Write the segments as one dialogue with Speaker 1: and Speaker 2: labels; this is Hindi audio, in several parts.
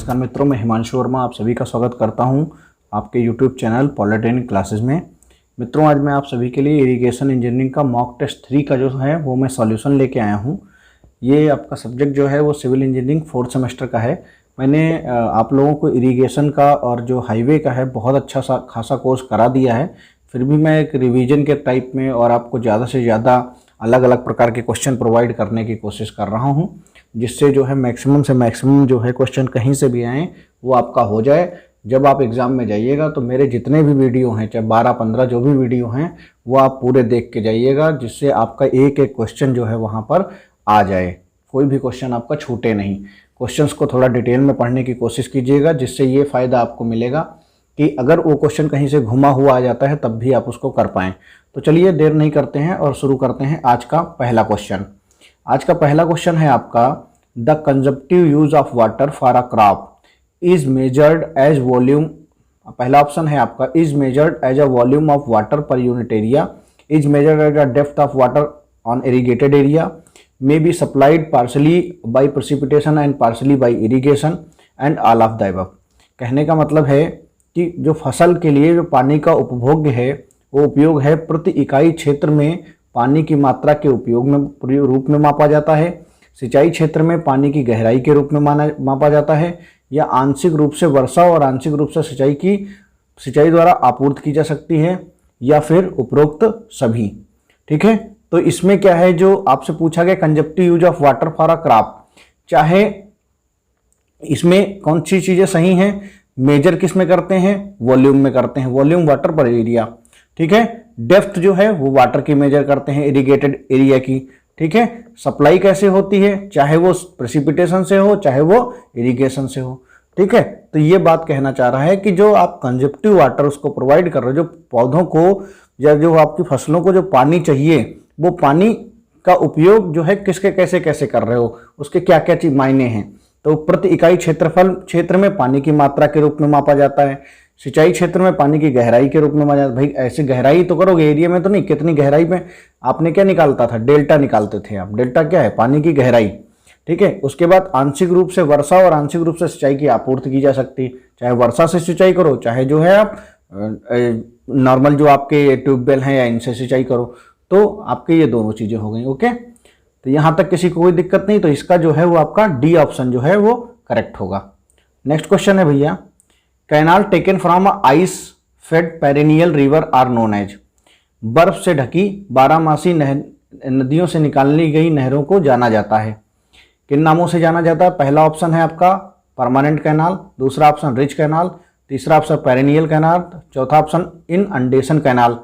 Speaker 1: नमस्कार मित्रों, मैं हिमांशु वर्मा आप सभी का स्वागत करता हूं आपके YouTube चैनल पॉलिटेक्निक क्लासेस में। मित्रों, आज मैं आप सभी के लिए इरिगेशन इंजीनियरिंग का मॉक टेस्ट 3 का जो है वो मैं सॉल्यूशन लेके आया हूं। ये आपका सब्जेक्ट जो है वो सिविल इंजीनियरिंग 4th सेमेस्टर का है। मैंने आप लोगों को इरिगेशन का और जो हाईवे का है बहुत अच्छा सा खासा कोर्स करा दिया है। फिर भी मैं एक रिवीजन के टाइप में और आपको ज़्यादा से ज़्यादा अलग अलग प्रकार के क्वेश्चन प्रोवाइड करने की कोशिश कर रहा हूं, जिससे जो है मैक्सिमम से मैक्सिमम जो है क्वेश्चन कहीं से भी आए वो आपका हो जाए। जब आप एग्ज़ाम में जाइएगा तो मेरे जितने भी वीडियो हैं, चाहे 12-15 जो भी वीडियो हैं, वो आप पूरे देख के जाइएगा, जिससे आपका एक एक क्वेश्चन जो है वहाँ पर आ जाए, कोई भी क्वेश्चन आपका छूटे नहीं। क्वेश्चंस को थोड़ा डिटेल में पढ़ने की कोशिश कीजिएगा, जिससे ये फ़ायदा आपको मिलेगा कि अगर वो क्वेश्चन कहीं से घुमा हुआ आ जाता है तब भी आप उसको कर पाएँ। तो चलिए देर नहीं करते हैं और शुरू करते हैं आज का पहला क्वेश्चन। आज का पहला क्वेश्चन है आपका, the consumptive use of water for a crop is measured as volume. पहला ऑप्शन है आपका, is measured as a volume of water per unit area, is measured as a depth of water on irrigated area, may be supplied partially by precipitation and partially by irrigation and all of the above। कहने का मतलब है कि जो फसल के लिए जो पानी का उपभोग्य है वो उपयोग है प्रति इकाई क्षेत्र में पानी की मात्रा के उपयोग में रूप में मापा जाता है, सिंचाई क्षेत्र में पानी की गहराई के रूप में मापा जाता है, या आंशिक रूप से वर्षा और आंशिक रूप से सिंचाई द्वारा आपूर्ति की जा सकती है, या फिर उपरोक्त सभी। ठीक है, तो इसमें क्या है जो आपसे पूछा गया, consumptive use of water for a crop, चाहे इसमें कौन सी चीजें सही हैं, मेजर किस में करते हैं, वॉल्यूम में करते हैं, वॉल्यूम वाटर पर एरिया। ठीक है, डेप्थ जो है वो वाटर की मेजर करते हैं, इरिगेटेड एरिया की। ठीक है, सप्लाई कैसे होती है, चाहे वो प्रेसिपिटेशन से हो चाहे वो इरिगेशन से हो। ठीक है, तो ये बात कहना चाह रहा है कि जो आप कंजप्टिव वाटर उसको प्रोवाइड कर रहे हो, जो पौधों को या जो आपकी फसलों को जो पानी चाहिए, वो पानी का उपयोग जो है किसके कैसे कैसे कर रहे हो, उसके क्या क्या चीज मायने हैं। तो प्रति इकाई क्षेत्र में पानी की मात्रा के रूप में मापा जाता है, सिंचाई क्षेत्र में पानी की गहराई के रूप में मापा जाता है। भाई ऐसे गहराई तो करोगे, एरिया में तो नहीं, कितनी गहराई में आपने क्या निकालता था, डेल्टा निकालते थे आप। डेल्टा क्या है, पानी की गहराई। ठीक है, उसके बाद आंशिक रूप से वर्षा और आंशिक रूप से सिंचाई की आपूर्ति की जा सकती, चाहे वर्षा से सिंचाई करो, चाहे जो है आप नॉर्मल जो आपके ट्यूबवेल हैं या इनसे सिंचाई करो, तो आपके ये दोनों चीजें हो गई। ओके, तो यहां तक किसी को कोई दिक्कत नहीं, तो इसका जो है वो आपका डी ऑप्शन जो है वो करेक्ट होगा। नेक्स्ट क्वेश्चन है भैया, canal taken from ice fed perennial river are known as. बर्फ से ढकी 12मासी नदियों से निकाली गई नहरों को जाना जाता है, किन नामों से जाना जाता है। पहला ऑप्शन है आपका परमानेंट कैनाल, दूसरा ऑप्शन रिच कैनाल, तीसरा ऑप्शन पेरिनियल कैनाल, चौथा ऑप्शन इनअंडेशन कैनाल।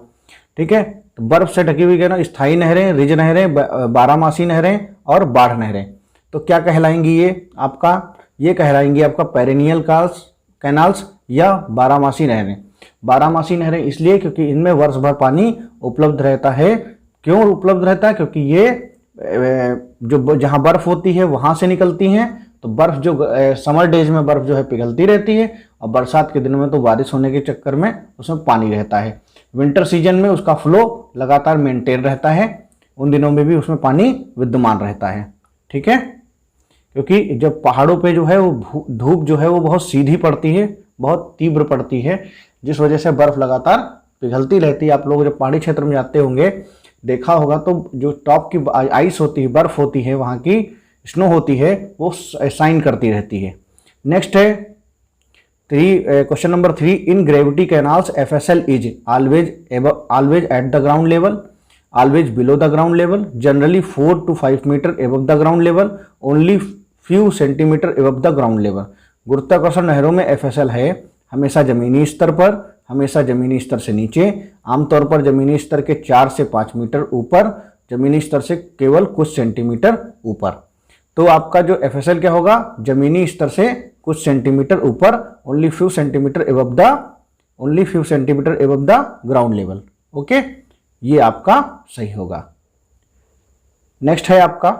Speaker 1: ठीक है, तो बर्फ से ढकी हुई कैनाल, स्थायी नहरें, रिज नहरें, 12मासी नहरें और बाढ़ नहरें, तो क्या कहलाएंगी ये आपका, ये कहलाएंगी आपका पेरिनियल कैनाल्स या 12मासी नहरें। 12मासी नहरें इसलिए क्योंकि इनमें वर्ष भर पानी उपलब्ध रहता है। क्यों उपलब्ध रहता है, क्योंकि ये जो जहां बर्फ होती है वहां से निकलती हैं, तो बर्फ जो समर डेज में बर्फ जो है पिघलती रहती है, और बरसात के दिनों में तो बारिश होने के चक्कर में उसमें पानी रहता है। विंटर सीजन में उसका फ्लो लगातार मेंटेन रहता है, उन दिनों में भी उसमें पानी विद्यमान रहता है। ठीक है, क्योंकि जब पहाड़ों पे जो है वो धूप जो है वो बहुत सीधी पड़ती है, बहुत तीव्र पड़ती है, जिस वजह से बर्फ लगातार पिघलती रहती है। आप लोग जब पहाड़ी क्षेत्र में जाते होंगे देखा होगा, तो जो टॉप की आइस होती है, बर्फ होती है, वहाँ की स्नो होती है, वो साइन करती रहती है। नेक्स्ट है question number 3, in gravity canals FSL is always at the ground level, always below the ground level, generally 4 to 5 metre above the ground level, only few centimetre above the ground level. गुरुत्वाकर्षण नहरों में FSL है हमेशा जमीनी स्तर पर, हमेशा जमीनी स्तर से नीचे, आमतौर पर जमीनी स्तर के 4 से 5 मीटर ऊपर, जमीनी स्तर से केवल कुछ सेंटीमीटर ऊपर। तो आपका जो FSL क्या होगा, जमीनी स्तर से कुछ सेंटीमीटर ऊपर, only few centimetre above the ground level. Okay, ये आपका सही होगा। नेक्स्ट है आपका,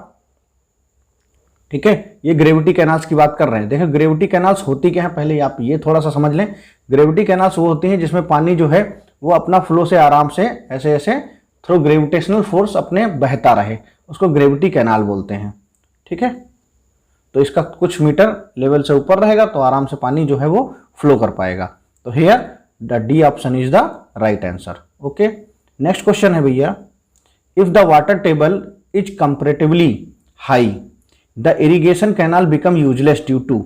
Speaker 1: ठीक है, ये ग्रेविटी कैनाल्स की बात कर रहे हैं। देखो ग्रेविटी कैनाल्स होती क्या है, पहले आप ये थोड़ा सा समझ लें। ग्रेविटी कैनाल्स वो होती हैं जिसमें पानी जो है वो अपना फ्लो से आराम से ऐसे ऐसे थ्रू ग्रेविटेशनल फोर्स अपने बहता रहे, उसको ग्रेविटी कैनाल बोलते हैं। ठीक है, तो इसका कुछ मीटर लेवल से ऊपर रहेगा तो आराम से पानी जो है वो फ्लो कर पाएगा। तो here the D option is the right answer. Okay, next question है भैया, if the water table is comparatively high the irrigation canal become useless due to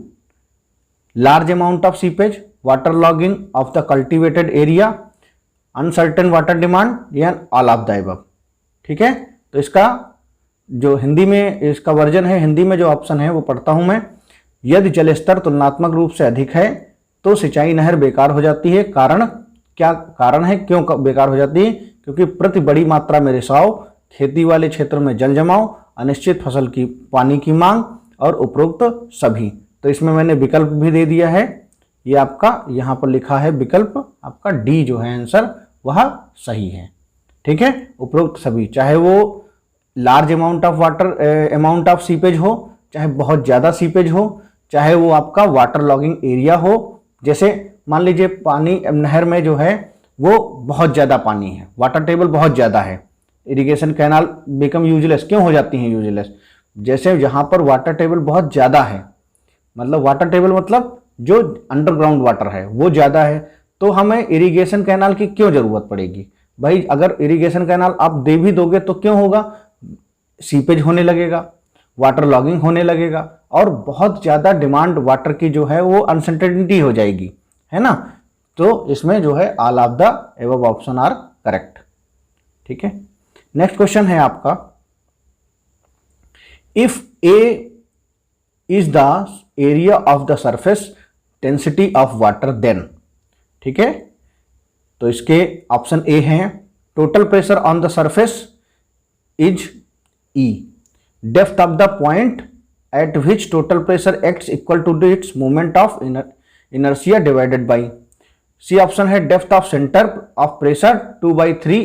Speaker 1: large amount of seepage, water logging of the cultivated area, uncertain water demand या ऑल ऑफ द अबव। ठीक है, तो इसका जो हिंदी में इसका वर्जन है, हिंदी में जो ऑप्शन है वो पढ़ता हूं मैं। यदि जल स्तर तुलनात्मक रूप से अधिक है तो सिंचाई नहर बेकार हो जाती है। कारण क्या कारण है, क्यों बेकार हो जाती है? क्योंकि प्रति बड़ी मात्रा में रिसाव, खेती वाले क्षेत्र में जल जमाव, अनिश्चित फसल की पानी की मांग और उपरोक्त सभी। तो इसमें मैंने विकल्प भी दे दिया है, ये आपका यहाँ पर लिखा है विकल्प आपका डी जो है आंसर वह सही है। ठीक है, उपरोक्त सभी, चाहे वो लार्ज अमाउंट ऑफ सीपेज हो, चाहे बहुत ज़्यादा सीपेज हो, चाहे वो आपका वाटर लॉगिंग एरिया हो। जैसे मान लीजिए पानी नहर में जो है वो बहुत ज़्यादा पानी है, वाटर टेबल बहुत ज़्यादा है, इरिगेशन कैनाल बिकम यूजलेस क्यों हो जाती हैं यूजलेस? जैसे जहाँ पर वाटर टेबल बहुत ज़्यादा है, मतलब वाटर टेबल मतलब जो अंडरग्राउंड वाटर है वो ज़्यादा है, तो हमें इरिगेशन कैनाल की क्यों ज़रूरत पड़ेगी भाई? अगर इरिगेशन कैनाल आप दे भी दोगे तो क्यों होगा? सीपेज होने लगेगा, वाटर लॉगिंग होने लगेगा और बहुत ज़्यादा डिमांड वाटर की जो है वो अनसर्टेनिटी हो जाएगी, है ना। तो इसमें जो है all of the above option are correct. ठीक है, नेक्स्ट क्वेश्चन है आपका, if A is the area of the surface density of water then. ठीक है, तो इसके ऑप्शन ए हैं, total pressure on the surface is E, depth of the point at which total pressure acts equal to its moment of inertia divided by। C option है, depth of center of pressure 2/3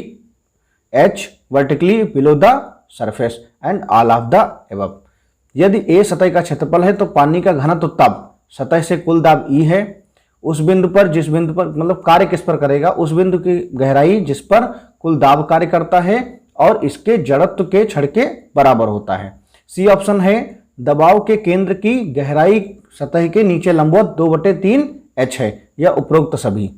Speaker 1: h vertically below the surface and all of the above। यदि A सतह का क्षेत्रफल है तो पानी का घनत्व तब सतह से कुल दाब E है, उस बिंदु पर जिस बिंदु पर मतलब कार्य किस पर करेगा, उस बिंदु की गहराई जिस पर कुल दाब कार्य करता है और इसके जड़त्व के छड़ के बराबर होता है। सी ऑप्शन है, दबाव के केंद्र की गहराई सतह के नीचे लंबवत 2/3 h है, या उपरोक्त सभी।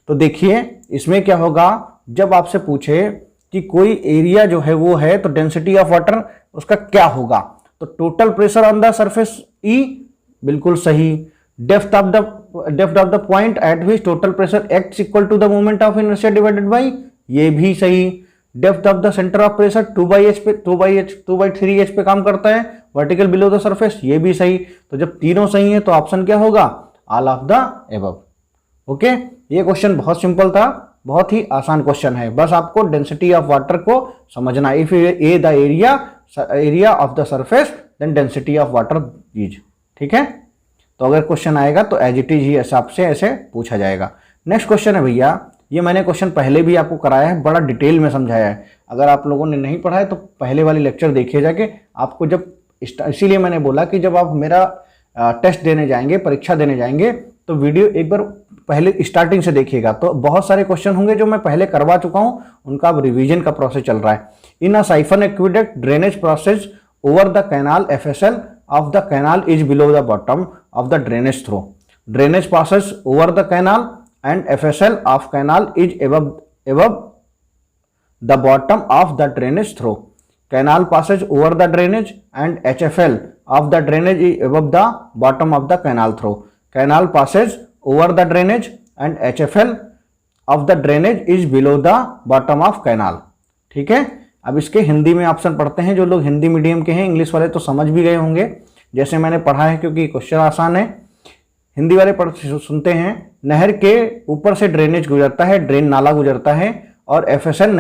Speaker 1: तो देखिए इसमें क्या होगा, जब आपसे पूछे कि कोई एरिया जो है वो है तो डेंसिटी ऑफ वाटर उसका क्या होगा, तो total pressure on the surface E बिल्कुल सही। Depth of the point at which total pressure acts equal to the moment of inertia divided by, ये भी सही। Depth of the centre of pressure 2/3 h पे काम करता है, वर्टिकल बिलो द सरफेस, ये भी सही। तो जब तीनों सही है तो ऑप्शन क्या होगा, all of the above. Okay, ये क्वेश्चन बहुत सिंपल था, बहुत ही आसान क्वेश्चन है, बस आपको डेंसिटी ऑफ वाटर को समझना। If A the area of the surface then density of water is. ठीक है, तो अगर क्वेश्चन आएगा तो एज इट इज ही हिसाब से ऐसे पूछा जाएगा। नेक्स्ट क्वेश्चन है भैया, ये मैंने क्वेश्चन पहले भी आपको कराया है, बड़ा डिटेल में समझाया है। अगर आप लोगों ने नहीं पढ़ा है तो पहले वाली लेक्चर देखिए जाके, आपको जब इसीलिए मैंने बोला कि जब आप मेरा टेस्ट देने जाएंगे, परीक्षा देने जाएंगे, तो वीडियो एक बार पहले स्टार्टिंग से देखिएगा, तो बहुत सारे क्वेश्चन होंगे जो मैं पहले करवा चुका हूँ, उनका अब रिवीजन का प्रोसेस चल रहा है। In a siphon aqueduct drainage process over the canal FSL of the canal is below the bottom of the drainage through. Drainage passes over the canal and FSL of canal is above the bottom of the drainage through. Canal passes over the drainage and HFL of the drainage is above the bottom of the canal through. Canal passes over the drainage and HFL of the drainage is below the bottom of canal. ठीक है, अब इसके हिंदी में ऑप्शन पढ़ते हैं। जो लोग हिंदी मीडियम के हैं, इंग्लिश वाले तो समझ भी गए होंगे जैसे मैंने पढ़ा है, क्योंकि क्वेश्चन आसान है। हिंदी वाले सुनते हैं, नहर के ऊपर से ड्रेनेज गुजरता है, ड्रेन नाला गुजरता है, और FSL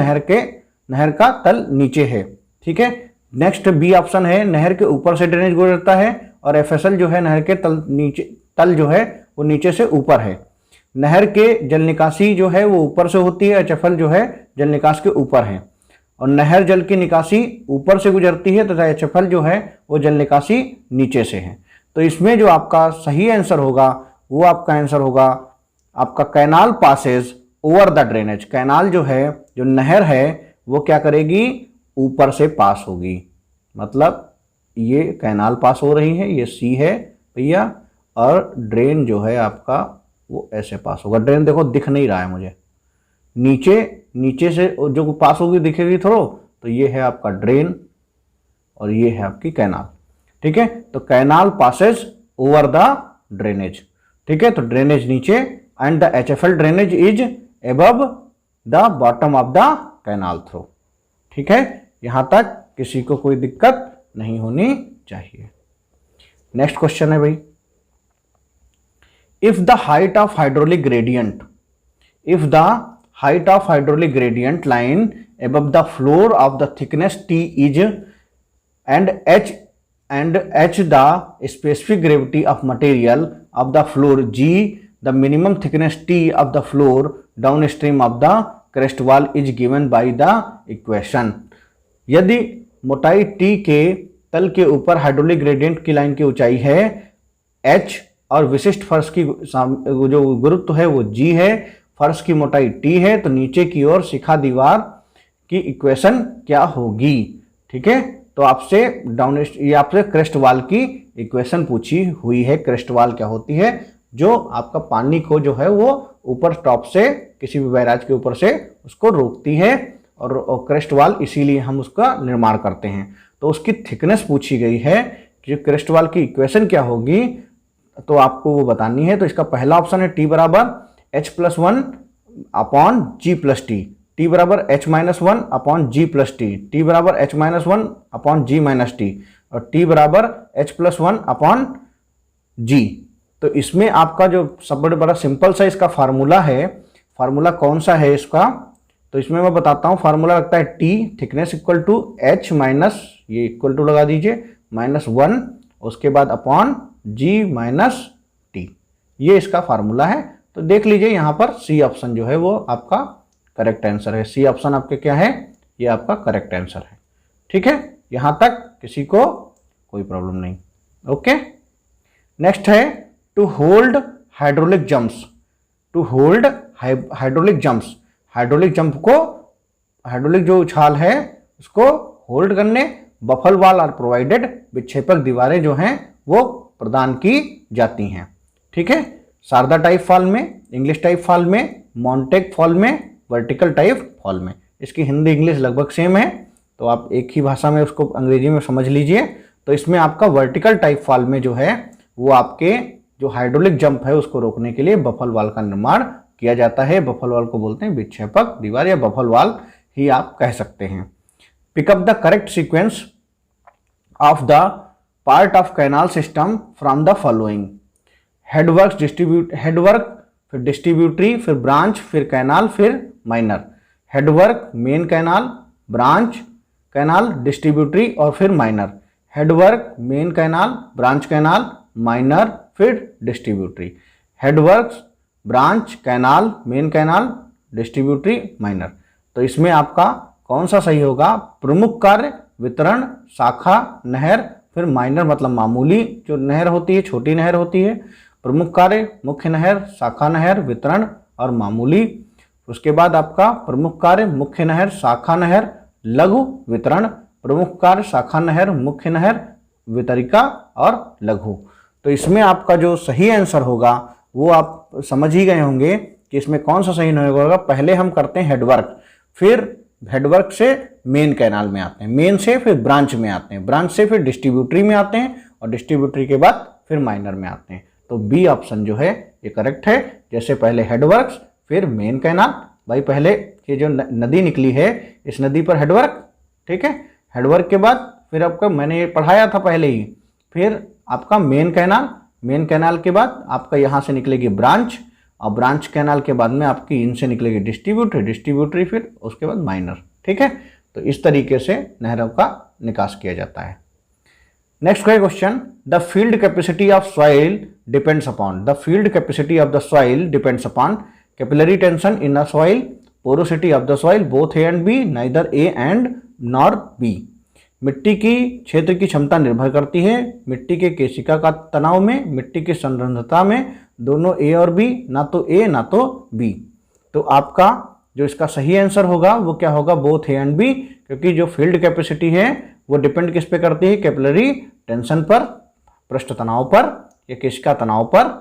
Speaker 1: नहर का तल नीचे है। ठीक है, नेक्स्ट बी ऑप्शन है, नहर के ऊपर से ड्रेनेज गुजरता है और FSL जो है नहर के तल जो है वो नीचे से ऊपर है। नहर के जल निकासी जो है वो ऊपर से होती है, HFL जो है जल निकास के ऊपर है, और नहर जल की निकासी ऊपर से गुजरती है तथा HFL जो है वो जल निकासी नीचे से है। तो इसमें जो आपका सही आंसर होगा वो आपका आंसर होगा आपका canal passes over the drainage. Canal जो है, जो नहर है, वो क्या करेगी, ऊपर से पास होगी, मतलब ये कैनाल पास हो रही है, ये सी है भैया, और ड्रेन जो है आपका वो ऐसे पास होगा। ड्रेन देखो दिख नहीं रहा है मुझे, नीचे से जो पास होगी दिखेगी थोड़ा, तो ये है आपका ड्रेन और ये है आपकी कैनाल। ठीक है, तो canal passes over the drainage. ठीक है, तो ड्रेनेज नीचे and the HFL drainage is above the bottom of the canal throw. ठीक है, यहां तक किसी को कोई दिक्कत नहीं होनी चाहिए। नेक्स्ट क्वेश्चन है भाई, if the height of hydraulic gradient, if the height of hydraulic gradient line above the floor of the thickness T is and h the specific gravity of material of the floor G, the minimum thickness T of the floor downstream of the crest wall is given by the equation। यदि मोटाई T के तल के ऊपर हाइड्रोलिक ग्रेडियंट की लाइन की ऊंचाई है h और विशिष्ट फर्श की जो गुरुत्व है वो G है, फर्श की मोटाई T है, तो नीचे की ओर शिखा दीवार की इक्वेशन क्या होगी। ठीक है, तो आपसे ये आपसे क्रेस्ट वाल की इक्वेशन पूछी हुई है। क्रेस्ट वाल क्या होती है, जो आपका पानी को जो है वो ऊपर टॉप से किसी भी बैराज के ऊपर से उसको रोकती है, और क्रेस्ट वाल इसीलिए हम उसका निर्माण करते हैं। तो उसकी थिकनेस पूछी गई है कि क्रेस्ट वाल की इक्वेशन क्या होगी, तो आपको वो बतानी है। तो इसका पहला ऑप्शन है T बराबर H+1 अपॉन G+T, T बराबर H-1 अपॉन G+T, T बराबर H-1 अपॉन G-T और T बराबर H+1 अपॉन G। तो इसमें आपका जो सबसे बड़ा सिंपल सा इसका फार्मूला है, फार्मूला कौन सा है इसका, तो इसमें मैं बताता हूँ। फार्मूला लगता है T thickness equal to H minus, ये इक्वल टू लगा दीजिए, -1, उसके बाद अपॉन G-T, ये इसका फार्मूला है। तो देख लीजिए यहाँ पर सी ऑप्शन जो है वो आपका करेक्ट आंसर है। सी ऑप्शन आपके क्या है, ये आपका करेक्ट आंसर है। ठीक है, यहाँ तक किसी को कोई प्रॉब्लम नहीं। ओके, नेक्स्ट है to hold hydraulic jumps, to hold hydraulic jumps, hydraulic jump को, हाइड्रोलिक जो उछाल है उसको होल्ड करने बफल वाल आर प्रोवाइडेड, विक्षेपक दीवारें जो हैं वो प्रदान की जाती हैं। ठीक है, शारदा टाइप फॉल में, इंग्लिश टाइप फॉल में, मॉन्टेक फॉल में, वर्टिकल टाइप फॉल में। इसकी हिंदी इंग्लिश लगभग सेम है, तो आप एक ही भाषा में उसको अंग्रेजी में समझ लीजिए। तो इसमें आपका वर्टिकल टाइप फॉल में जो है वो आपके जो हाइड्रोलिक जंप है उसको रोकने के लिए बफल वाल का निर्माण किया जाता है। बफल वाल को बोलते हैं विक्षेपक दीवार या बफल वाल ही आप कह सकते हैं। Pick up the correct sequence of the part of canal system from the following, headwork, headwork, फिर डिस्ट्रीब्यूटरी, फिर ब्रांच, फिर कैनाल, फिर minor. Headwork main canal, branch canal, distributary और फिर minor. Headwork main canal, branch canal, minor, फिर distributary. Headwork, branch, canal, main canal, distributary, minor. तो इसमें आपका कौन सा सही होगा, प्रमुख कार्य, वितरण, शाखा, नहर, फिर माइनर मतलब मामूली जो नहर होती है, छोटी नहर होती है। प्रमुख कार्य, मुख्य नहर, शाखा नहर, वितरण और मामूली। उसके बाद आपका प्रमुख कार्य, मुख्य नहर, शाखा नहर, लघु, वितरण, प्रमुख कार्य, शाखा नहर, मुख्य नहर, वितरिका और लघु। तो इसमें आपका जो सही आंसर होगा वो आप समझ ही गए होंगे कि इसमें कौन सा सही नहीं होगा। पहले हम करते हैं हेडवर्क, फिर हेडवर्क से मेन कैनाल में आते हैं, मेन से फिर ब्रांच में आते हैं, ब्रांच से फिर डिस्ट्रीब्यूटरी में आते हैं और डिस्ट्रीब्यूटरी के बाद फिर माइनर में आते हैं। तो बी ऑप्शन जो है ये करेक्ट है। जैसे पहले हेडवर्क्स फिर मेन कैनाल, भाई पहले ये जो नदी निकली है इस नदी पर हेडवर्क, ठीक है, हेडवर्क के बाद फिर आपका मैंने ये पढ़ाया था पहले ही, फिर आपका मेन कैनाल, मेन कैनाल के बाद आपका यहाँ से निकलेगी ब्रांच और ब्रांच कैनाल के बाद में आपकी इनसे निकलेगी डिस्ट्रीब्यूटरी, डिस्ट्रीब्यूटरी फिर उसके बाद माइनर। ठीक है, तो इस तरीके से नहरों का निकास किया जाता है। Next question, the field capacity of soil depends upon, the field capacity of the soil depends upon capillary tension in the soil, porosity of the soil both A and B, neither A and nor B. मिट्टी की क्षेत्र की क्षमता निर्भर करती है मिट्टी के केशिका का तनाव में, मिट्टी की संरंध्रता में, दोनों ए और बी, ना तो ए ना तो बी। तो आपका जो इसका सही आंसर होगा वो क्या होगा, बोथ ए एंड बी, क्योंकि जो फील्ड कैपेसिटी है वो डिपेंड किस पे करती है, कैपिलरी टेंशन पर, पृष्ठ तनाव पर या केशिका तनाव पर,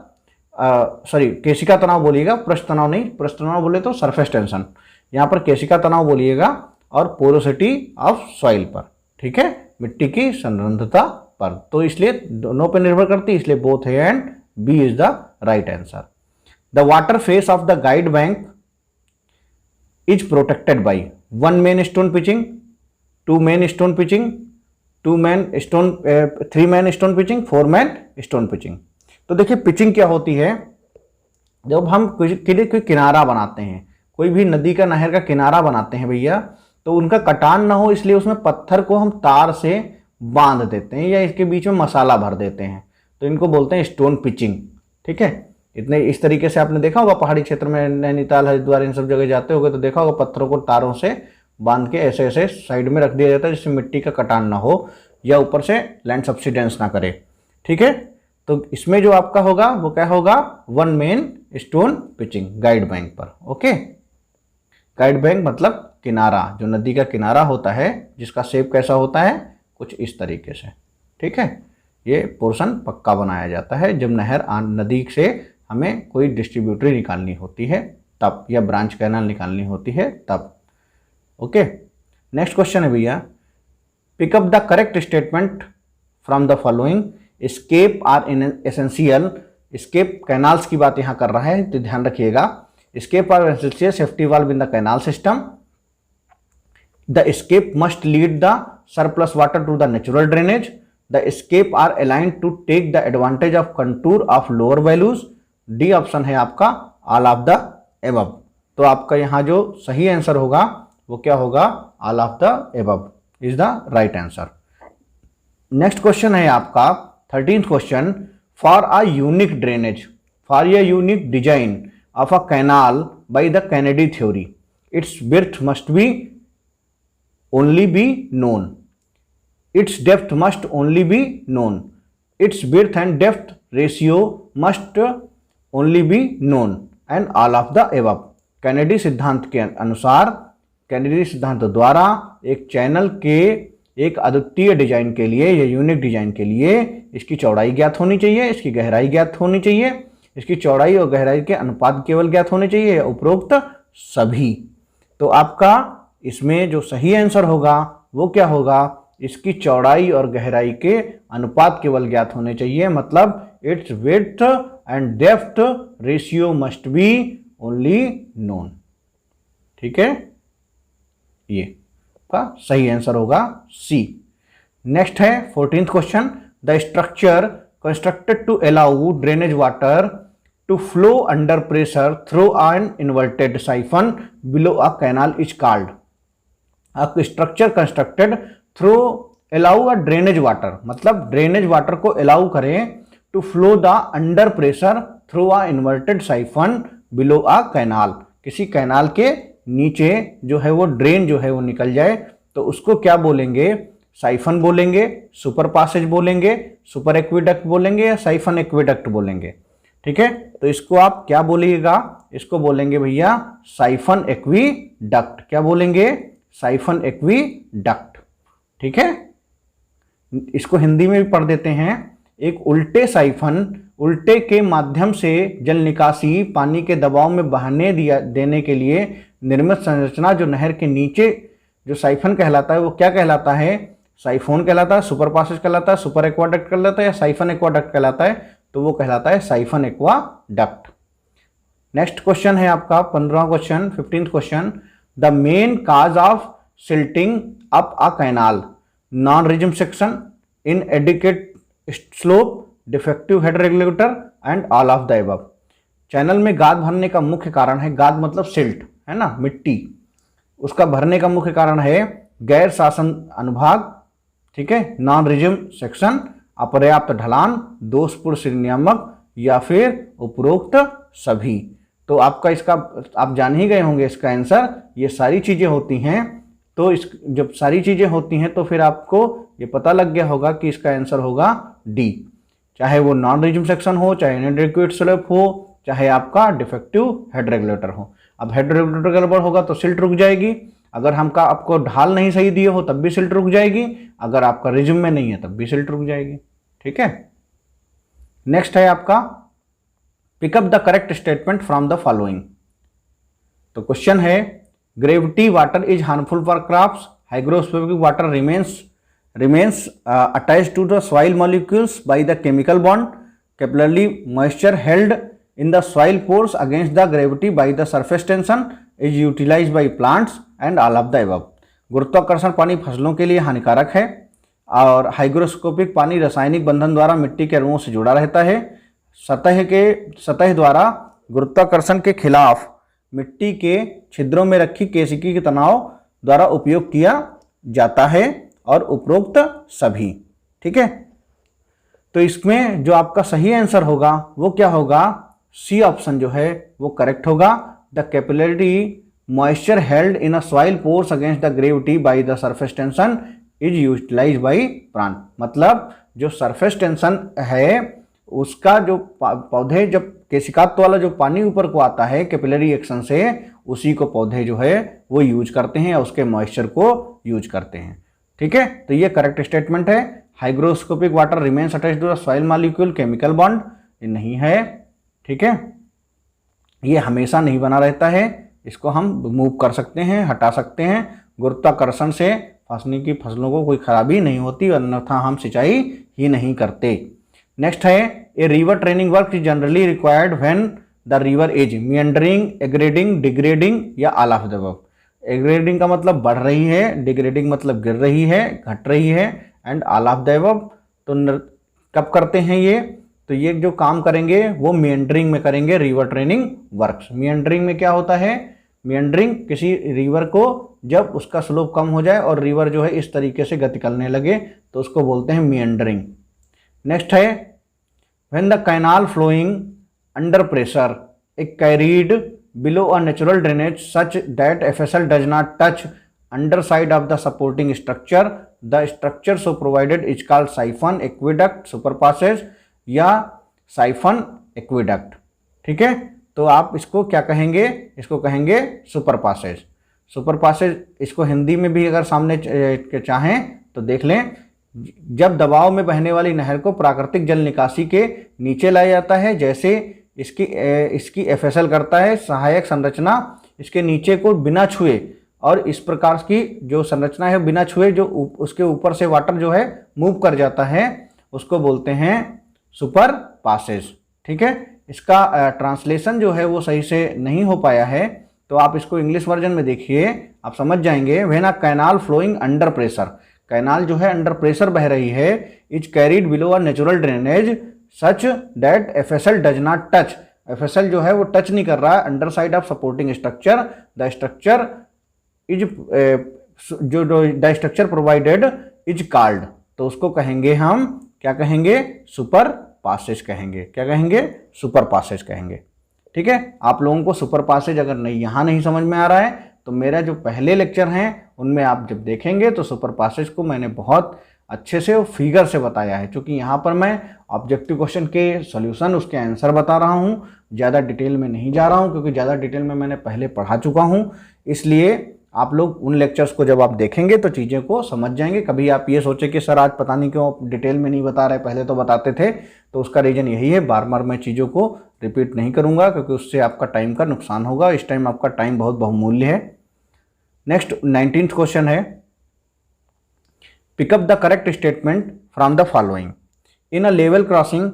Speaker 1: सॉरी केशिका तनाव बोलिएगा, पृष्ठ तनाव नहीं, पृष्ठ तनाव बोले तो सरफेस टेंशन, यहाँ पर केशिका तनाव बोलिएगा, और पोरोसिटी ऑफ सॉइल पर, ठीक है, मिट्टी की संरंध्रता पर। तो इसलिए दोनों पर निर्भर करती है, इसलिए both A and B is the right answer. The water face of the guide bank is protected by 1 man stone pitching, 2 man stone pitching, 3 man stone pitching, 4 man stone pitching. तो देखिए पिचिंग क्या होती है, जब हम कोई किनारा बनाते हैं, कोई भी नदी का नहर का किनारा बनाते हैं भैया, तो उनका कटान ना हो इसलिए उसमें पत्थर को हम तार से बांध देते हैं या इसके बीच में मसाला भर देते हैं, तो इनको बोलते हैं स्टोन पिचिंग, ठीक है। इतने इस तरीके से आपने देखा होगा पहाड़ी क्षेत्र में, नैनीताल, हरिद्वार, इन सब जगह जाते होगे तो देखा होगा पत्थरों को तारों से बांध के ऐसे ऐसे साइड में रख दिया जाता है, जिससे मिट्टी का कटान ना हो या ऊपर से लैंड सब्सिडेंस ना करे, ठीक है। तो इसमें जो आपका होगा वो क्या होगा, 1 man stone pitching guide bank पर, ओके। गाइड बैंक मतलब किनारा, जो नदी का किनारा होता है जिसका शेप कैसा होता है, कुछ इस तरीके से, ठीक है। ये पोर्शन पक्का बनाया जाता है जब नदी से हमें कोई डिस्ट्रीब्यूटरी निकालनी होती है तब, या ब्रांच कैनाल निकालनी होती है तब, ओके। नेक्स्ट क्वेश्चन है भैया, pick up the correct statement from the following, escape are essential. Escape canals की बात यहाँ कर रहा है तो ध्यान रखिएगा, escape are essential safety valve in the canal system, the escape must lead the surplus water to the natural drainage, the escape are aligned to take the advantage of contour of lower values. D option है आपका ऑल ऑफ द एबव। तो आपका यहाँ जो सही आंसर होगा वो क्या होगा, all of the above is the right answer. Next question है आपका 13th question, for a unique drainage, for a unique design of a canal by the Kennedy theory, it's width must be only be known, its depth must only be known, its width and depth ratio must only be known, and all of the above। Kennedy सिद्धांत के अनुसार, कैनेडी सिद्धांत द्वारा एक चैनल के एक अद्वितीय डिजाइन के लिए या यूनिक डिजाइन के लिए इसकी चौड़ाई ज्ञात होनी चाहिए, इसकी गहराई ज्ञात होनी चाहिए, इसकी चौड़ाई और गहराई के अनुपात केवल ज्ञात होने चाहिए, उपरोक्त सभी। तो आपका इसमें जो सही आंसर होगा वो क्या होगा, इसकी चौड़ाई और गहराई के अनुपात केवल ज्ञात होने चाहिए, मतलब it's width and depth ratio must be only known, ठीक है। ये का सही आंसर होगा सी। नेक्स्ट है 14th question, the structure constructed to allow drainage water to flow under pressure through an inverted siphon below a canal is called. आपको structure constructed through allow a drainage water, मतलब ड्रेनेज वाटर को अलाउ करें to flow the under pressure through a inverted siphon below a canal, किसी कैनाल के नीचे जो है वो ड्रेन जो है वो निकल जाए तो उसको क्या बोलेंगे, साइफन बोलेंगे, सुपर पासेज बोलेंगे, सुपर एक्विडक्ट बोलेंगे या साइफन एक्विडक्ट बोलेंगे, ठीक है। तो इसको आप क्या बोलिएगा, इसको बोलेंगे भैया साइफन एक्विडक्ट। क्या बोलेंगे, साइफन एक्विडक्ट, ठीक है। इसको हिंदी में भी पढ़ देते हैं, एक उल्टे साइफन, उल्टे के माध्यम से जल निकासी पानी के दबाव में बहने देने के लिए निर्मित संरचना जो नहर के नीचे जो साइफन कहलाता है वो क्या कहलाता है, साइफोन कहलाता है, सुपर पासेज कहलाता है, सुपर एक्वाडक्ट कहलाता है या साइफन एक्वाडक्ट कहलाता है, तो वो कहलाता है साइफन एक्वाडक्ट। नेक्स्ट क्वेश्चन है आपका 15वां क्वेश्चन 15th question, the main cause of silting up a canal, non regime section, inadequate slope, defective head regulator and all of the above. Channel में गाद भरने का मुख्य कारण है, गाद मतलब सिल्ट है ना, मिट्टी, उसका भरने का मुख्य कारण है गैर शासन अनुभाग, ठीक है, नॉन रिजिम सेक्शन, अपर्याप्त ढलान, दोषपूर्ण श्रेणियामक या फिर उपरोक्त सभी। तो आपका इसका आप जान ही गए होंगे इसका आंसर, ये सारी चीजें होती हैं। तो इस जब सारी चीजें होती हैं तो फिर आपको ये पता लग गया होगा कि इसका आंसर होगा डी, चाहे वो नॉन रिजिम सेक्शन हो, चाहे इनएडिक्वेट स्लोप हो, चाहे आपका डिफेक्टिव हेड रेगुलेटर हो। अब हेड रेगुलेटर गड़बड़ होगा तो सिल्ट रुक जाएगी, अगर हमका आपको ढाल नहीं सही दिए हो तब भी सिल्ट रुक जाएगी, अगर आपका रिज्यूम में नहीं है तब भी सिल्ट रुक जाएगी। ठीक है, नेक्स्ट है आपका pickup the correct statement from the following. तो क्वेश्चन है gravity water is harmful for crops, hygroscopic water remains attached to the soil molecules by the chemical bond, capillary moisture held in the soil pores against the gravity by the surface tension is utilized by plants and all of the above। गुरुत्वाकर्षण पानी फसलों के लिए हानिकारक है और हाइग्रोस्कोपिक पानी रासायनिक बंधन द्वारा मिट्टी के अणुओं से जुड़ा रहता है। सतह द्वारा गुरुत्वाकर्षण के खिलाफ मिट्टी के छिद्रों में रखी केशिकी के तनाव द्वारा उपयोग किया जाता है और उपरोक्त सभी। ठीक है, तो इसमें जो आपका सही आंसर होगा वो क्या होगा, सी ऑप्शन जो है वो करेक्ट होगा। The capillary moisture held in a soil pores against the gravity by the surface tension is utilised by plant. मतलब जो सरफेस टेंशन है उसका जो पौधे जब केशिकात्व वाला जो पानी ऊपर को आता है कैपिलरी एक्शन से, उसी को पौधे जो है वो यूज करते हैं, उसके मॉइस्चर को यूज करते हैं। ठीक है, तो ये करेक्ट स्टेटमेंट है। Hygroscopic water remains attached to the soil molecule chemical bond, ये नहीं है। ठीक है, ये हमेशा नहीं बना रहता है, इसको हम मूव कर सकते हैं, हटा सकते हैं। गुरुत्वाकर्षण से फसलों को कोई खराबी नहीं होती, अन्यथा हम सिंचाई ही नहीं करते। नेक्स्ट है a river training work is generally required when the river is meandering, aggrading, degrading या all of the above. Aggrading का मतलब बढ़ रही है, डिग्रेडिंग मतलब गिर रही है, घट रही है, and all of the above. तो कब करते हैं ये, तो ये जो काम करेंगे वो मिएंडरिंग में करेंगे रिवर ट्रेनिंग वर्क्स। मिएंडरिंग में क्या होता है, मिएंडरिंग किसी रिवर को जब उसका स्लोप कम हो जाए और रिवर जो है इस तरीके से गति करने लगे तो उसको बोलते हैं मिएंडरिंग। नेक्स्ट है when the canal flowing under pressure a carried below a natural drainage such that FSL does not touch underside of the supporting structure, the structure so provided is called siphon, aqueduct, superpassage या siphon aqueduct। ठीक है, तो आप इसको क्या कहेंगे, इसको कहेंगे सुपर पासेज। सुपर पासेज इसको हिंदी में भी अगर सामने चाहें तो देख लें, जब दबाव में बहने वाली नहर को प्राकृतिक जल निकासी के नीचे लाया जाता है, जैसे इसकी एफएसएल करता है सहायक संरचना इसके नीचे को बिना छुए, और इस प्रकार की जो संरचना है बिना छुए जो उसके ऊपर से वाटर जो है मूव कर जाता है उसको बोलते हैं सुपर पासेज। ठीक है, इसका ट्रांसलेशन जो है वो सही से नहीं हो पाया है, तो आप इसको इंग्लिश वर्जन में देखिए, आप समझ जाएंगे। When a canal flowing under pressure, canal जो है अंडर प्रेशर बह रही है, is carried below a natural drainage such that FSL does not touch, FSL जो है वो टच नहीं कर रहा है under side of supporting structure, the structure is जो the structure provided is called, तो उसको कहेंगे हम क्या कहेंगे, सुपर पासेज कहेंगे। क्या कहेंगे, सुपर पासेज कहेंगे। ठीक है, आप लोगों को सुपर पासेज अगर नहीं यहाँ नहीं समझ में आ रहा है तो मेरा जो पहले लेक्चर हैं उनमें आप जब देखेंगे तो सुपर पासेज को मैंने बहुत अच्छे से फिगर से बताया है, क्योंकि यहाँ पर मैं ऑब्जेक्टिव क्वेश्चन के सॉल्यूशन उसके आंसर बता रहा हूँ, ज़्यादा डिटेल में नहीं जा रहा हूँ, क्योंकि ज़्यादा डिटेल में मैंने पहले पढ़ा चुका हूँ। इसलिए आप लोग उन लेक्चर्स को जब आप देखेंगे तो चीज़ें को समझ जाएंगे। कभी आप ये सोचे कि सर आज पता नहीं क्यों डिटेल में नहीं बता रहे, पहले तो बताते थे, तो उसका रीज़न यही है, बार बार मैं चीज़ों को रिपीट नहीं करूँगा क्योंकि उससे आपका टाइम का नुकसान होगा। इस टाइम आपका टाइम बहुत बहुमूल्य है। नेक्स्ट 19th क्वेश्चन है, pickup the correct statement from the following. In a level crossing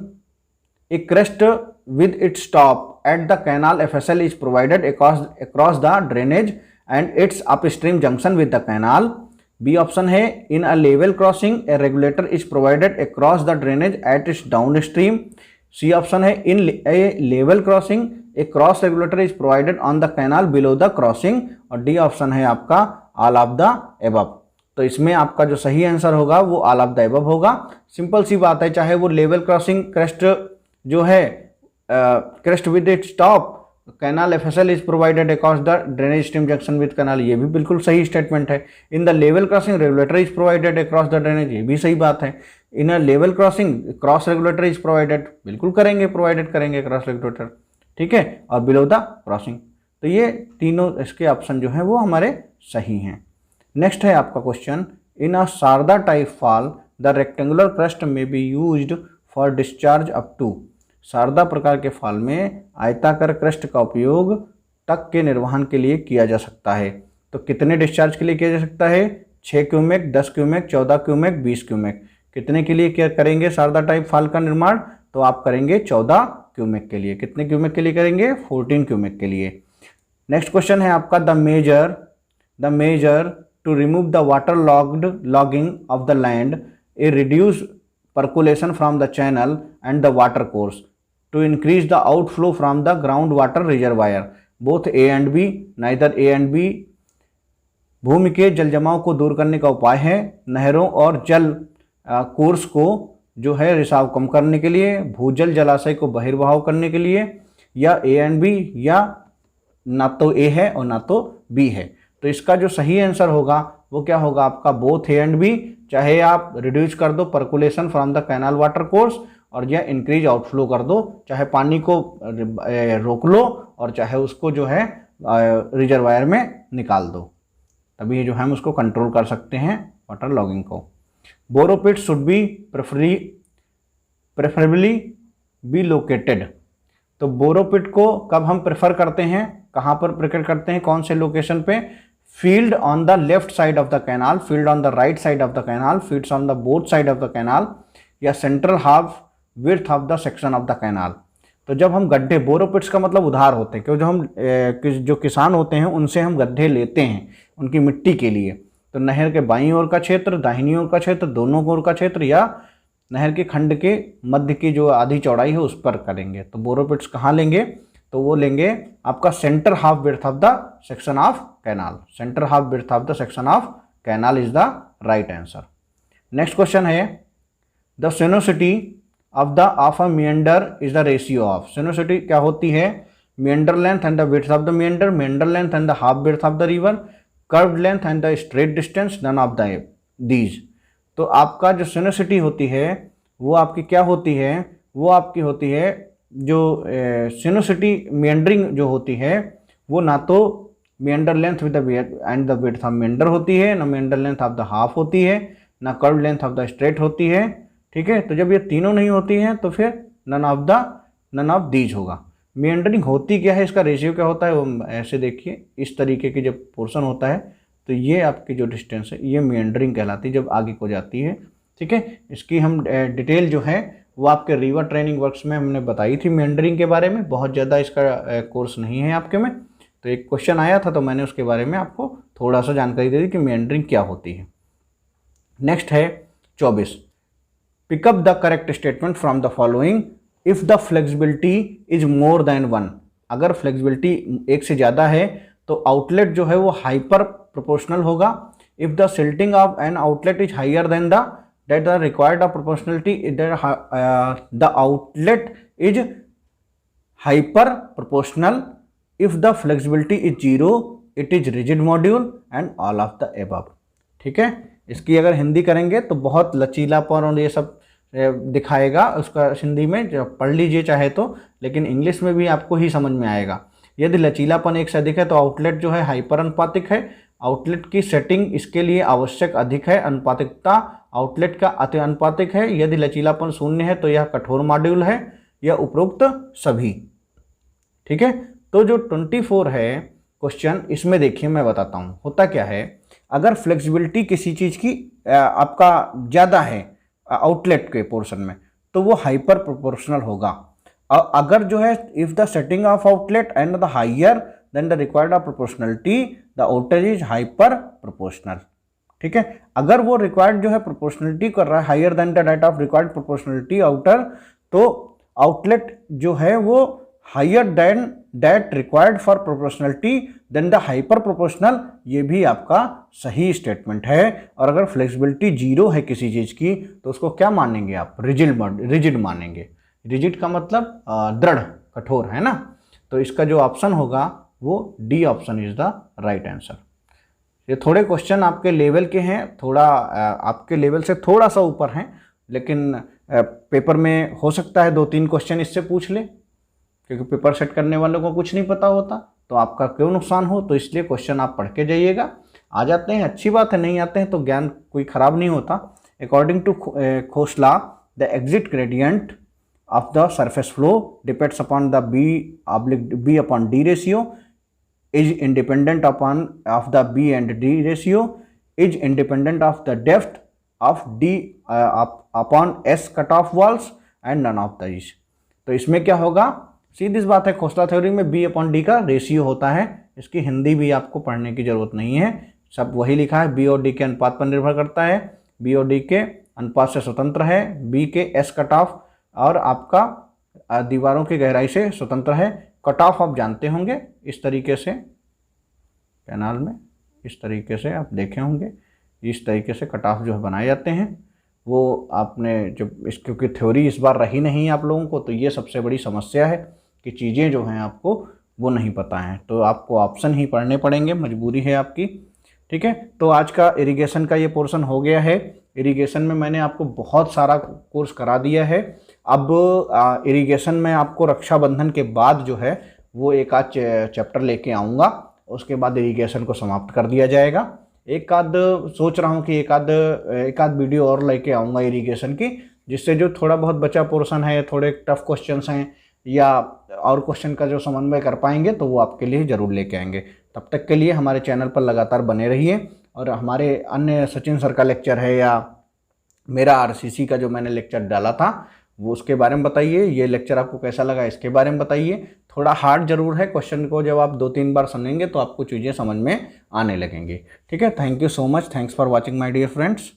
Speaker 1: A crest with its top at the canal FSL is provided across the drainage and its upstream junction with the canal। B option है, in a level crossing a regulator is provided across the drainage at its downstream। C option है, in a level crossing a cross regulator is provided on the canal below the crossing। और D ऑप्शन है आपका all of the above। तो इसमें आपका जो सही आंसर होगा वो all of the above होगा। सिंपल सी बात है, चाहे वो लेवल क्रॉसिंग क्रेस्ट जो है crest with its top canal FSL is provided across the drainage stream junction with canal, ये भी बिल्कुल सही स्टेटमेंट है। In the level crossing regulator is provided across the drainage, ये भी सही बात है। In a level crossing cross regulator is provided, बिल्कुल करेंगे, प्रोवाइडेड करेंगे क्रॉस रेगुलेटर। ठीक है, और बिलो द क्रॉसिंग, तो ये तीनों इसके ऑप्शन जो हैं वो हमारे सही हैं। नेक्स्ट है आपका question, in a Sharda type fall the rectangular crest में be used for discharge up to. Sharda प्रकार के फॉल में आयताकार क्रस्ट का उपयोग तक के निर्वहन के लिए किया जा सकता है। तो कितने डिस्चार्ज के लिए किया जा सकता है? 6 क्यूमेक, 10 क्यूमेक, 14 क्यूमेक, 20 क्यूमेक। कितने के लिए क्या करेंगे शारदा टाइप फॉल का निर्माण? तो आप करेंगे 14 क्यूमेक के लिए। कितने क्यूमेक के लिए करेंगे? 14 क्यूमेक के लिए। नेक्स्ट क्वेश्चन है आपका, the measure to remove the water logging of the land, A reduce percolation from the channel and the water course to increase the outflow from the groundwater reservoir. Both A and B, neither A and B भूमि के जल जमाव को दूर करने का उपाय है। नहरों और जल कोर्स को जो है रिसाव कम करने के लिए, भूजल जलाशय को बहिर्वाह करने के लिए, या A and B, या ना तो A है और ना तो B है। तो इसका जो सही आंसर होगा वो क्या होगा आपका? Both A and B. चाहे आप रिड्यूस कर दो percolation from the canal water course और या इंक्रीज आउटफ्लो कर दो, चाहे पानी को रोक लो और चाहे उसको जो है रिजर्वायर में निकाल दो, तभी जो है हम उसको कंट्रोल कर सकते हैं वाटर लॉगिंग को। Borrow pit should be preferably be located. तो बोरोपिट को कब हम प्रेफर करते हैं, कहाँ पर प्रेफर करते हैं, कौन से लोकेशन पे? Field on the left side of the canal, field on the right side of the canal, fields on the both side of the canal, या central half width of the section of the canal. तो जब हम गड्ढे, बोरोपिट्स का मतलब उधार होते हैं, क्योंकि जो हम जो किसान होते हैं उनसे हम गड्ढे लेते हैं उनकी मिट्टी के लिए। तो नहर के बाईं ओर का क्षेत्र, दाहिनी ओर का क्षेत्र, दोनों ओर का क्षेत्र, या नहर के खंड के मध्य की जो आधी चौड़ाई है उस पर करेंगे। तो बोरोपिट्स कहाँ लेंगे? तो वो लेंगे आपका centre half width of the section of canal. Centre half width of the section of canal is the right answer. Next question है, the sinuosity of a meander is the ratio of. Sinuosity क्या होती है? Meander length and the width of the meander, meander length and the half width of the river, curved length and the straight distance, none of these दीज। तो आपका जो सिनोसिटी होती है वो आपकी क्या होती है? वो आपकी होती है जो सिनोसिटी मेंडरिंग जो होती है वो ना तो meander length with and the width of meander होती है, ना meander length of the half होती है, ना curve length of the straight होती है। ठीक है, तो जब ये तीनों नहीं होती हैं तो फिर नन ऑफ दीज होगा। मेंडरिंग होती क्या है, इसका रेशियो क्या होता है? वो ऐसे देखिए, इस तरीके की जब पोर्शन होता है तो ये आपकी जो डिस्टेंस है ये मेंडरिंग कहलाती है जब आगे को जाती है। ठीक है, इसकी हम डिटेल जो है वो आपके रिवर ट्रेनिंग वर्क्स में हमने बताई थी मेंडरिंग के बारे में। बहुत ज़्यादा इसका कोर्स नहीं है आपके में, तो एक क्वेश्चन आया था तो मैंने उसके बारे में आपको थोड़ा सा जानकारी दे दी कि मेंडरिंग क्या होती है। नेक्स्ट है 24, pickup the correct statement from the following if the flexibility is more than 1। अगर फ्लेक्सिबिलिटी एक से ज़्यादा है तो आउटलेट जो है वो हाइपर प्रोपोर्शनल होगा। If the silting of an outlet is higher than that the required of proportionality, the outlet is hyper proportional. If the flexibility is 0, it is rigid module and all of the above. ठीक है, इसकी अगर हिंदी करेंगे तो बहुत लचीलापन और ये सब दिखाएगा। उसका हिंदी में पढ़ लीजिए चाहे तो, लेकिन इंग्लिश में भी आपको ही समझ में आएगा। यदि लचीलापन एक से अधिक है तो आउटलेट जो है हाइपर अनुपातिक है। आउटलेट की सेटिंग इसके लिए आवश्यक अधिक है। अनुपातिकता आउटलेट का अति अनुपातिक है। यदि लचीलापन 0 है तो यह कठोर मॉड्यूल है, यह उपरोक्त सभी। ठीक है, तो जो 24 है क्वेश्चन, इसमें देखिए मैं बताता हूँ होता क्या है। अगर फ्लेक्सिबिलिटी किसी चीज़ की आपका ज़्यादा है आउटलेट के पोर्शन में तो वो हाइपर प्रोपोर्शनल होगा। अगर जो है if the setting of outlet and the higher than the required of proportionality the outer is hyper proportional. ठीक है, अगर वो रिक्वायर्ड जो है प्रोपोर्शनलिटी कर रहा है higher than the date of required proportionality outer, तो आउटलेट जो है वो higher than that required for proportionality then the hyper proportional, ये भी आपका सही स्टेटमेंट है। और अगर फ्लेक्सिबिलिटी 0 है किसी चीज़ की तो उसको क्या मानेंगे आप? रिजिड मानेंगे। रिजिड का मतलब दृढ़, कठोर, है ना। तो इसका जो ऑप्शन होगा वो D option is the right answer. ये थोड़े क्वेश्चन आपके लेवल के हैं, थोड़ा आपके लेवल से थोड़ा सा ऊपर हैं, लेकिन पेपर में हो सकता है 2-3 क्वेश्चन इससे पूछ ले, क्योंकि पेपर सेट करने वालों को कुछ नहीं पता होता। तो आपका क्यों नुकसान हो, तो इसलिए क्वेश्चन आप पढ़ के जाइएगा। आ जाते हैं अच्छी बात है, नहीं आते हैं तो ज्ञान कोई खराब नहीं होता। According to Khosla the exit gradient of the surface flow depends upon the B upon D ratio is independent upon of the B and D ratio is independent of the depth of D upon S cutoff walls and none of these। तो इसमें क्या होगा, सीधी सी बात है, खोसला थ्योरी में B अपॉन D का रेशियो होता है। इसकी हिंदी भी आपको पढ़ने की जरूरत नहीं है, सब वही लिखा है। B और D के अनुपात पर निर्भर करता है, B और D के अनुपात से स्वतंत्र है, B के S कट ऑफ और आपका दीवारों की गहराई से स्वतंत्र है। कट ऑफ आप जानते होंगे, इस तरीके से कैनाल में इस तरीके से आप देखे होंगे, इस तरीके से कट ऑफ जो है बनाए जाते हैं। वो आपने जब इस क्योंकि थ्योरी इस बार रही नहीं आप लोगों को, तो ये सबसे बड़ी समस्या है कि चीज़ें जो हैं आपको वो नहीं पता हैं, तो आपको ऑप्शन ही पढ़ने पड़ेंगे, मजबूरी है आपकी। ठीक है, तो आज का इरिगेशन का ये पोर्शन हो गया है। इरिगेशन में मैंने आपको बहुत सारा कोर्स करा दिया है। अब इरिगेशन में आपको रक्षाबंधन के बाद जो है वो एक आध चैप्टर लेके आऊँगा, उसके बाद इरिगेशन को समाप्त कर दिया जाएगा। एक आध सोच रहा हूँ कि एक आध वीडियो और लेके आऊँगा इरिगेशन की, जिससे जो थोड़ा बहुत बचा पोर्शन है, थोड़े टफ क्वेश्चंस हैं या और क्वेश्चन का जो समन्वय कर पाएंगे तो वो आपके लिए ज़रूर लेके आएंगे। तब तक के लिए हमारे चैनल पर लगातार बने रहिए, और हमारे अन्य सचिन सर का लेक्चर है या मेरा आरसीसी का जो मैंने लेक्चर डाला था वो उसके बारे में बताइए। ये लेक्चर आपको कैसा लगा इसके बारे में बताइए। थोड़ा हार्ड जरूर है, क्वेश्चन को जब आप 2-3 बार सुनेंगे तो आपको चीज़ें समझ में आने लगेंगी। ठीक है, thank you so much, thanks for watching my dear friends.